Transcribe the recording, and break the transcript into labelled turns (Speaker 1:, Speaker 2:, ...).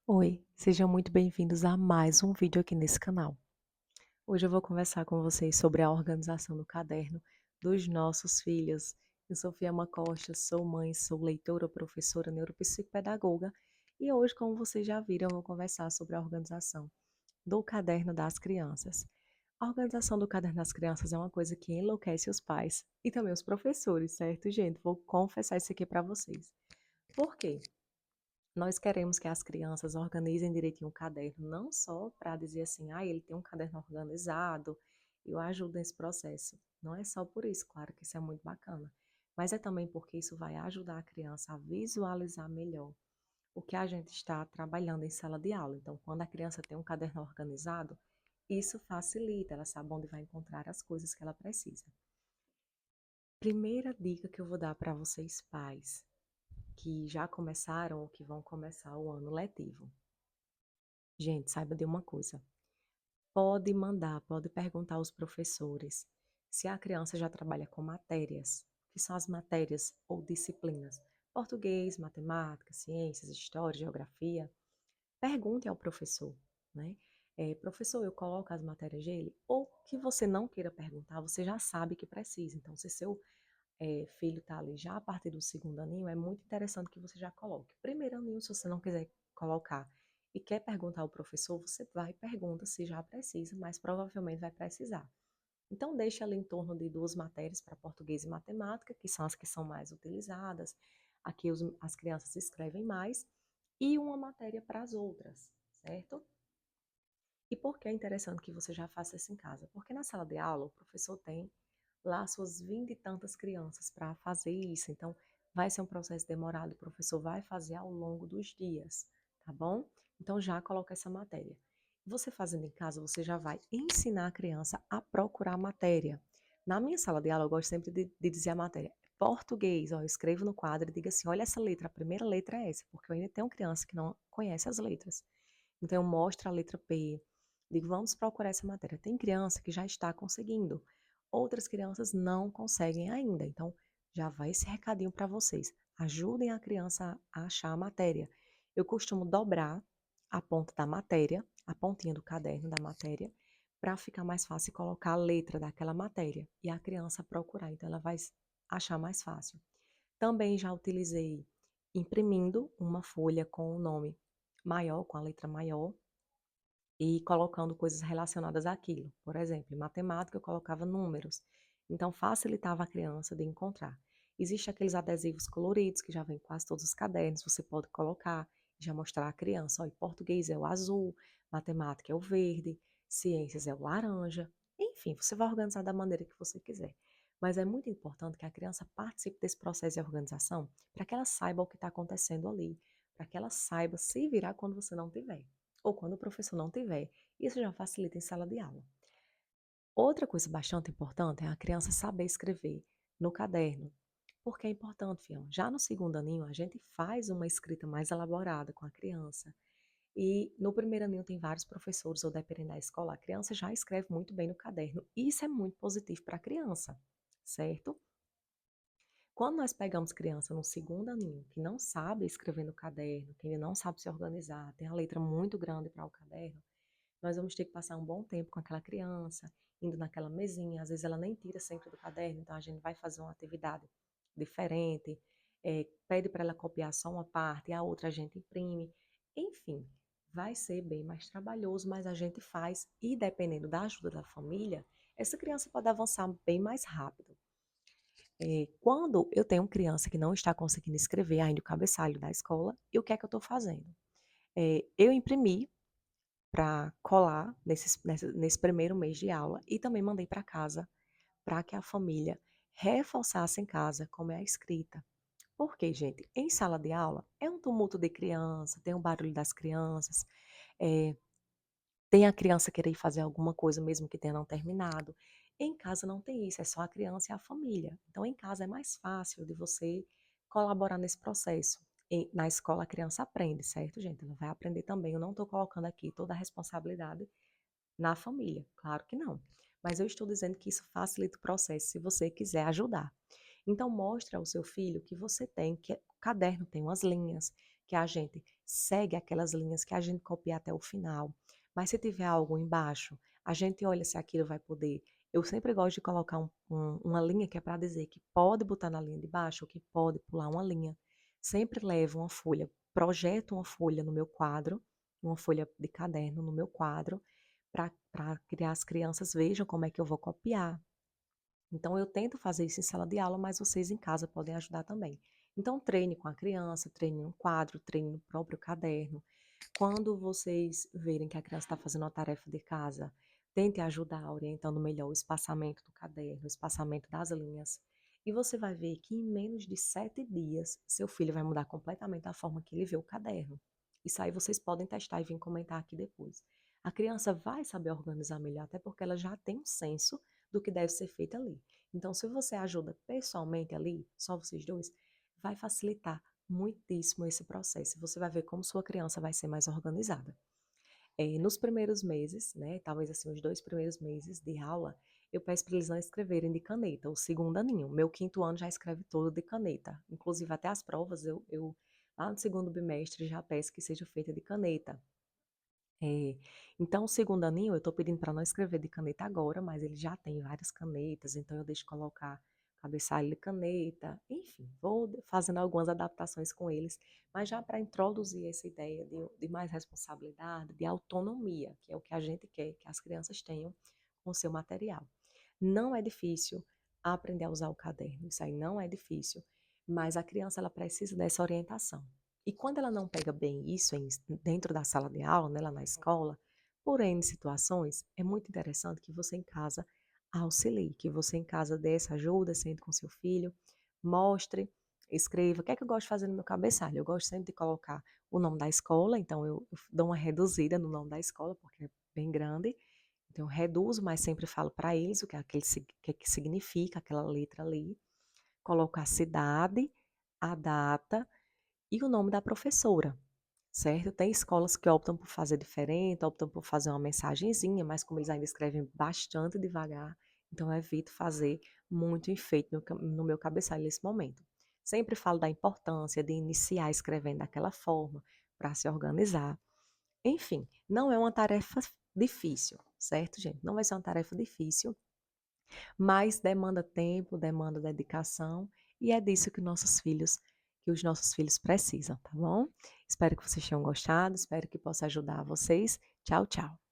Speaker 1: Oi, sejam muito bem-vindos a mais um vídeo aqui nesse canal. Hoje eu vou conversar com vocês sobre a organização do caderno dos nossos filhos. Eu sou Fiamma Costa, sou mãe, sou leitora, professora, neuropsicopedagoga e hoje, como vocês já viram, eu vou conversar sobre a organização do caderno das crianças. A organização do caderno das crianças é uma coisa que enlouquece os pais e também os professores, certo, gente? Vou confessar isso aqui para vocês. Por quê? Nós queremos que as crianças organizem direitinho o caderno, não só para dizer assim, ah, ele tem um caderno organizado, eu ajudo nesse processo. Não é só por isso, claro que isso é muito bacana, mas é também porque isso vai ajudar a criança a visualizar melhor o que a gente está trabalhando em sala de aula. Então, quando a criança tem um caderno organizado, isso facilita, ela sabe onde vai encontrar as coisas que ela precisa. Primeira dica que eu vou dar para vocês, pais, que já começaram ou que vão começar o ano letivo. Gente, saiba de uma coisa. Pode mandar, pode perguntar aos professores se a criança já trabalha com matérias, que são as matérias ou disciplinas. Português, matemática, ciências, história, geografia. Pergunte ao professor, né? Professor, eu coloco as matérias dele? Ou que você não queira perguntar, você já sabe que precisa. Então, se seu filho está ali já a partir do segundo aninho, é muito interessante que você já coloque. Primeiro aninho, se você não quiser colocar e quer perguntar ao professor, você vai e pergunta se já precisa, mas provavelmente vai precisar. Então, deixa ali em torno de duas matérias para português e matemática, que são as que são mais utilizadas, aqui as crianças escrevem mais, e uma matéria para as outras, certo? E por que é interessante que você já faça isso em casa? Porque na sala de aula, o professor tem lá suas 20 e tantas crianças para fazer isso. Então, vai ser um processo demorado, o professor vai fazer ao longo dos dias, tá bom? Então, já coloca essa matéria. Você fazendo em casa, você já vai ensinar a criança a procurar a matéria. Na minha sala de aula, eu gosto sempre de dizer a matéria. Português, ó, eu escrevo no quadro e digo assim, olha essa letra, a primeira letra é essa, porque eu ainda tenho criança que não conhece as letras. Então, eu mostro a letra P, digo, vamos procurar essa matéria. Tem criança que já está conseguindo, outras crianças não conseguem ainda. Então, já vai esse recadinho para vocês. Ajudem a criança a achar a matéria. Eu costumo dobrar a ponta da matéria, a pontinha do caderno da matéria, para ficar mais fácil colocar a letra daquela matéria e a criança procurar. Então, ela vai achar mais fácil. Também já utilizei imprimindo uma folha com o nome maior, com a letra maior, e colocando coisas relacionadas àquilo. Por exemplo, em matemática eu colocava números. Então facilitava a criança de encontrar. Existem aqueles adesivos coloridos que já vem em quase todos os cadernos, você pode colocar e já mostrar à criança, ó, em português é o azul, matemática é o verde, ciências é o laranja. Enfim, você vai organizar da maneira que você quiser. Mas é muito importante que a criança participe desse processo de organização para que ela saiba o que está acontecendo ali, para que ela saiba se virar quando você não tiver ou quando o professor não tiver. Isso já facilita em sala de aula. Outra coisa bastante importante é a criança saber escrever no caderno. Por que é importante, Fião? Já no segundo aninho, a gente faz uma escrita mais elaborada com a criança. E no primeiro aninho tem vários professores, ou dependendo da escola, a criança já escreve muito bem no caderno. Isso é muito positivo para a criança, certo? Quando nós pegamos criança no segundo aninho, que não sabe escrever no caderno, que não sabe se organizar, tem a letra muito grande para o caderno, nós vamos ter que passar um bom tempo com aquela criança, indo naquela mesinha, às vezes ela nem tira sempre do caderno, então a gente vai fazer uma atividade diferente, pede para ela copiar só uma parte, e a outra a gente imprime, enfim, vai ser bem mais trabalhoso, mas a gente faz, e dependendo da ajuda da família, essa criança pode avançar bem mais rápido. Quando eu tenho criança que não está conseguindo escrever ainda o cabeçalho da escola, e o que é que eu estou fazendo? Eu imprimi para colar nesse primeiro mês de aula e também mandei para casa para que a família reforçasse em casa como é a escrita. Porque, gente, em sala de aula é um tumulto de criança, tem o barulho das crianças, eh, tem a criança querer ir fazer alguma coisa mesmo que tenha não terminado. Em casa não tem isso, é só a criança e a família. Então, em casa é mais fácil de você colaborar nesse processo. Na escola a criança aprende, certo, gente? Ela vai aprender também. Eu não estou colocando aqui toda a responsabilidade na família, claro que não. Mas eu estou dizendo que isso facilita o processo se você quiser ajudar. Então, mostre ao seu filho que você tem, que o caderno tem umas linhas, que a gente segue aquelas linhas que a gente copia até o final. Mas se tiver algo embaixo, a gente olha se aquilo vai poder. Eu sempre gosto de colocar uma linha que é para dizer que pode botar na linha de baixo ou que pode pular uma linha. Sempre levo uma folha, projeto uma folha no meu quadro, uma folha de caderno no meu quadro, para que as crianças vejam como é que eu vou copiar. Então eu tento fazer isso em sala de aula, mas vocês em casa podem ajudar também. Então treine com a criança, treine no quadro, treine no próprio caderno. Quando vocês verem que a criança está fazendo uma tarefa de casa, tente ajudar orientando melhor o espaçamento do caderno, o espaçamento das linhas. E você vai ver que em menos de 7 dias, seu filho vai mudar completamente a forma que ele vê o caderno. Isso aí vocês podem testar e vir comentar aqui depois. A criança vai saber organizar melhor, até porque ela já tem um senso do que deve ser feito ali. Então, se você ajuda pessoalmente ali, só vocês dois, vai facilitar muitíssimo esse processo. Você vai ver como sua criança vai ser mais organizada. Nos primeiros meses, né, talvez assim, os 2 primeiros meses de aula, eu peço para eles não escreverem de caneta, o segundo aninho. Meu quinto ano já escreve todo de caneta. Inclusive, até as provas, lá no segundo bimestre já peço que seja feita de caneta. É, então, o segundo aninho, eu estou pedindo para não escrever de caneta agora, mas ele já tem várias canetas, então eu deixo colocar cabeçalho de caneta, enfim, vou fazendo algumas adaptações com eles, mas já para introduzir essa ideia de mais responsabilidade, de autonomia, que é o que a gente quer que as crianças tenham com o seu material. Não é difícil aprender a usar o caderno, isso aí não é difícil, mas a criança ela precisa dessa orientação. E quando ela não pega bem isso dentro da sala de aula, né, lá na escola, por N situações, é muito interessante que você em casa auxilie, que você em casa dê essa ajuda, sente com seu filho, mostre, escreva. O que é que eu gosto de fazer no meu cabeçalho? Eu gosto sempre de colocar o nome da escola, então eu dou uma reduzida no nome da escola, porque é bem grande. Então eu reduzo, mas sempre falo para eles o que, que significa aquela letra ali. Coloco a cidade, a data e o nome da professora, certo? Tem escolas que optam por fazer diferente, optam por fazer uma mensagenzinha, mas como eles ainda escrevem bastante devagar, então eu evito fazer muito enfeite no meu cabeçalho nesse momento. Sempre falo da importância de iniciar escrevendo daquela forma, para se organizar. Enfim, não é uma tarefa difícil, certo, gente? Não vai ser uma tarefa difícil, mas demanda tempo, demanda dedicação, e é disso que os nossos filhos precisam, tá bom? Espero que vocês tenham gostado, espero que possa ajudar vocês. Tchau, tchau.